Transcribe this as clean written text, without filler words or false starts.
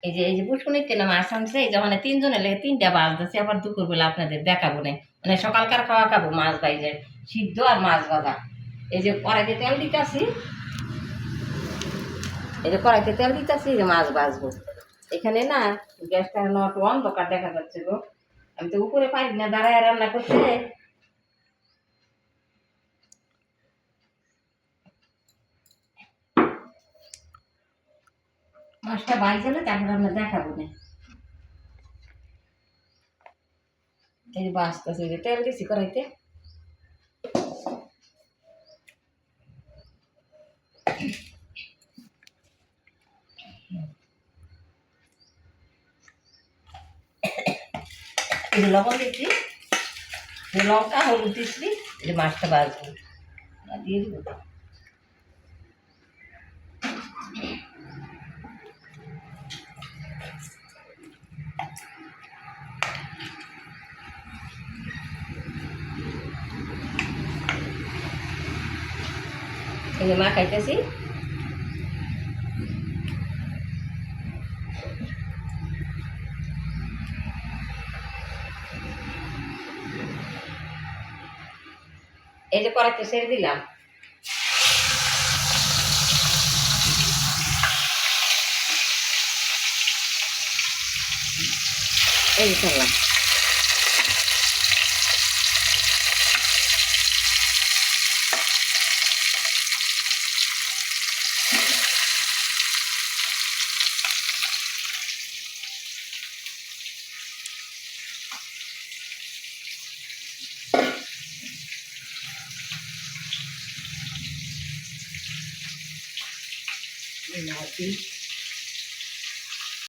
এই যে পুষ্কুনিতে না মাছ আনছে এই যে মানে ৩ জনের লেগে ৩ টা বাজতেছে আবার দুপুরবেলা আপনাদের দেখাবো নে। মানে সকালকার খাওয়া খাবো মাছ ভাইজা সিদ্ধ আর মাছ ভাজা। এই যে কড়াইতে তেল দিতাছি। এই যে কড়াইতে তেল দিতাছি এই যে মাছ ভাজবো। এখানে না গ্যাসটা নট অন্ধকার দেখা যাচ্ছে গো। আমি তো উপরে পারি না দাঁড়ায় রান্না করতে। মাছটা ভাইজালে তারপর আমরা দেখাবো নে। এই যে বাজতেছে এই যে তেল দিছি কড়াইতে। এই যে লবণ দিচ্ছি, লঙ্কা হলুদ দিচ্ছি, এই যে মাছটা ভাজবো দিয়ে দিব। এই যে মা খাইতেছি। এই যে কড়াইতে ছেড়ে দিলাম। এই যে ছাড়লাম।